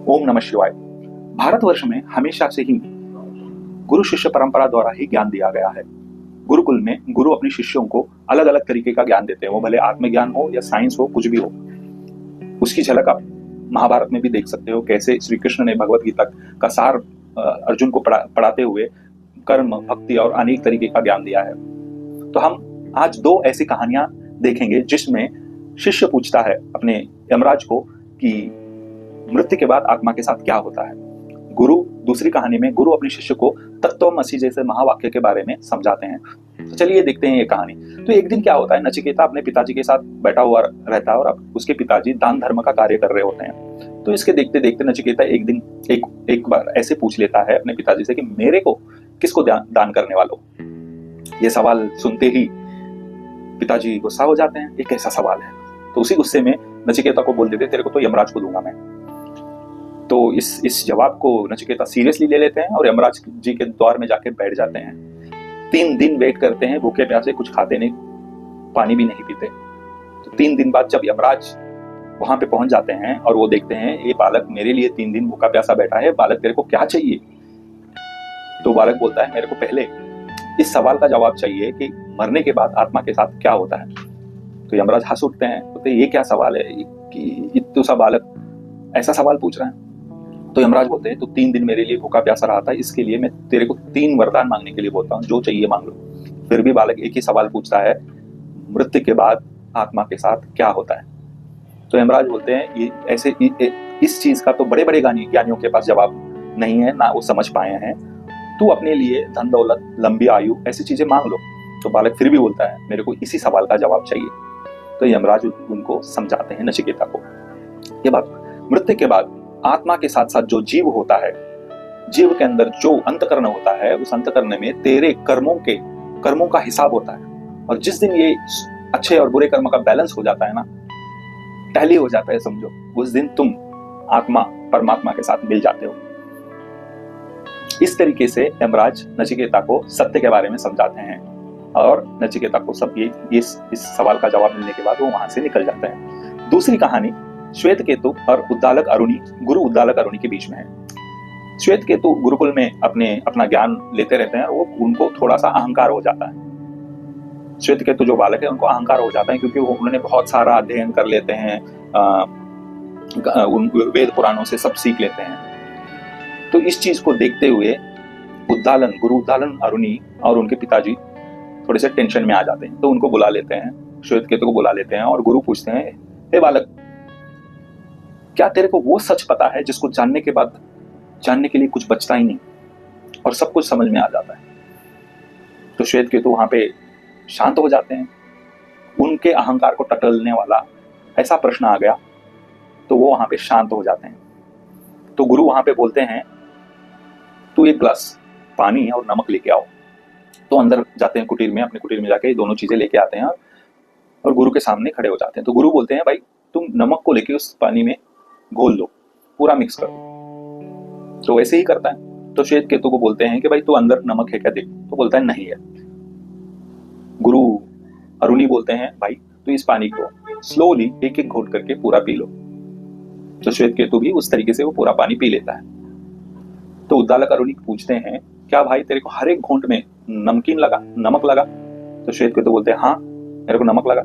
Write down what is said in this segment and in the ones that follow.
ओम नमः शिवाय। भारतवर्ष में हमेशा से ही गुरु शिष्य परंपरा द्वारा ही ज्ञान दिया गया है। गुरुकुल में गुरु अपने शिष्यों को अलग अलग तरीके का ज्ञान देते हैं, वो भले आत्मज्ञान हो या साइंस हो, कुछ भी हो। उसकी झलक आप महाभारत में भी देख सकते हो, कैसे श्री कृष्ण ने भगवत गीता का सार अर्जुन को पढ़ाते हुए कर्म, भक्ति और अनेक तरीके का ज्ञान दिया है। तो हम आज दो ऐसी कहानियां देखेंगे जिसमें शिष्य पूछता है अपने यमराज को कि मृत्यु के बाद आत्मा के साथ क्या होता है। दूसरी कहानी में गुरु अपने शिष्य को तत्वमसि जैसे महावाक्य के बारे में समझाते हैं। तो चलिए देखते हैं ये कहानी। तो एक दिन क्या होता है, नचिकेता अपने पिताजी के साथ बैठा हुआ रहता है और अब उसके पिताजी दान धर्म का कार्य कर रहे होते हैं। तो इसके देखते देखते नचिकेता एक दिन एक बार ऐसे पूछ लेता है अपने पिताजी से कि मेरे को किसको दान करने वालों। ये सवाल सुनते ही पिताजी गुस्सा हो जाते हैं, ये कैसा सवाल है। तो उसी गुस्से में नचिकेता को बोल देते, तेरे को तो यमराज को दूंगा मैं। तो इस जवाब को नचिकेता सीरियसली ले लेते हैं और यमराज जी के द्वार में जाके बैठ जाते हैं। 3 दिन वेट करते हैं, भूखे प्यासे, कुछ खाते नहीं, पानी भी नहीं पीते। तो 3 दिन बाद जब यमराज वहां पे पहुंच जाते हैं और वो देखते हैं ये बालक मेरे लिए 3 दिन भूखा प्यासा बैठा है, बालक तेरे को क्या चाहिए। तो बालक बोलता है, मेरे को पहले इस सवाल का जवाब चाहिए कि मरने के बाद आत्मा के साथ क्या होता है। तो यमराज हंस उठते हैं, बोलते ये क्या सवाल है कि इतना सा बालक ऐसा सवाल पूछ रहा है। तो यमराज बोलते हैं, तो 3 दिन मेरे लिए भूखा प्यासा रहा था, इसके लिए मैं तेरे को 3 वरदान मांगने के लिए बोलता हूँ, जो चाहिए मांग लो। फिर भी बालक एक ही सवाल पूछता है, मृत्यु के बाद आत्मा के साथ क्या होता है। तो यमराज बोलते हैं, ये ऐसे इस चीज का तो बड़े बड़े ज्ञानियों के पास जवाब नहीं है, ना वो समझ पाए हैं। तू अपने लिए धन दौलत, लंबी आयु, ऐसी चीजें मांग लो। तो बालक फिर भी बोलता है, मेरे को इसी सवाल का जवाब चाहिए। तो यमराज उनको समझाते हैं, नचिकेता को, ये बात मृत्यु के बाद आत्मा के साथ साथ जो जीव होता है, जीव के अंदर जो अंतकरण होता है, उस अंतकरण में तेरे कर्मों का हिसाब होता है। और जिस दिन ये अच्छे और बुरे कर्म का बैलेंस हो जाता है ना, टैली हो जाता है समझो, उस दिन तुम आत्मा परमात्मा के साथ मिल जाते हो। इस तरीके से यमराज नचिकेता को सत्य के बारे में समझाते हैं और नचिकेता को सब इस सवाल का जवाब मिलने के बाद वो वहां से निकल जाते हैं। दूसरी कहानी श्वेत केतु और उद्दालक अरुणी, गुरु उद्दालक अरुणी के बीच में है। श्वेत केतु गुरुकुल में अपना ज्ञान लेते रहते हैं और उनको थोड़ा सा अहंकार हो जाता है। श्वेत केतु जो बालक है उनको अहंकार हो जाता है, क्योंकि उन्होंने बहुत सारा अध्ययन कर लेते हैं, वेद पुराणों से सब सीख लेते हैं। तो इस चीज को देखते हुए गुरु उद्दालन अरुणी और उनके पिताजी थोड़े से टेंशन में आ जाते हैं। तो उनको बुला लेते हैं, श्वेत केतु को बुला लेते हैं और गुरु पूछते हैं, हे बालक, क्या तेरे को वो सच पता है जिसको जानने के बाद जानने के लिए कुछ बचता ही नहीं और सब कुछ समझ में आ जाता है। तो श्वेत केतु वहां पे शांत हो जाते हैं। उनके अहंकार को टटोलने वाला ऐसा प्रश्न आ गया तो वो वहां पे शांत हो जाते हैं। तो गुरु वहां पे बोलते हैं, तू एक ग्लास पानी और नमक लेके आओ। तो अंदर जाते हैं कुटीर में, अपने कुटीर में जाके ये दोनों चीजें लेके आते हैं और गुरु के सामने खड़े हो जाते हैं। तो गुरु बोलते हैं, भाई तुम नमक को लेके उस पानी में घोल लो, पूरा मिक्स कर दो। तो वैसे ही करता है। तो श्वेत केतु को बोलते हैं कि भाई तू अंदर नमक है क्या, देख। तो बोलता है नहीं है। गुरु अरुणी बोलते हैं, भाई तू इस पानी को स्लोली एक एक घोट करके पूरा पी लो। तो श्वेत केतु भी उस तरीके से वो पूरा पानी पी लेता है। तो उद्दालक अरुणी पूछते हैं, क्या भाई तेरे को हर एक घोंट में नमक लगा। तो श्वेत केतु बोलते हैं, हाँ मेरे को नमक लगा,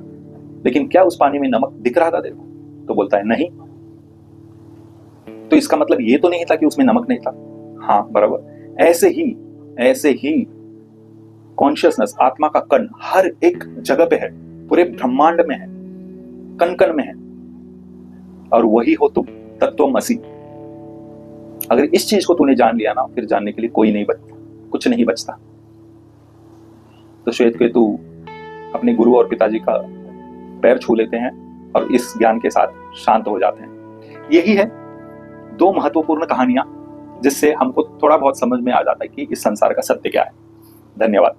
लेकिन क्या उस पानी में नमक दिख रहा था तेरे को। तो बोलता है नहीं। तो इसका मतलब ये तो नहीं था कि उसमें नमक नहीं था। हाँ बराबर। ऐसे ही कॉन्शियसनेस, आत्मा का कण हर एक जगह पे है, पूरे ब्रह्मांड में है, कण कण में है, और वही हो तुम, तत्वमसि। अगर इस चीज को तूने जान लिया ना, फिर जानने के लिए कुछ नहीं बचता। तो श्वेत केतु अपने गुरु और पिताजी का पैर छू लेते हैं और इस ज्ञान के साथ शांत हो जाते हैं। यही है 2 महत्वपूर्ण कहानियां जिससे हमको थोड़ा बहुत समझ में आ जाता है कि इस संसार का सत्य क्या है। धन्यवाद।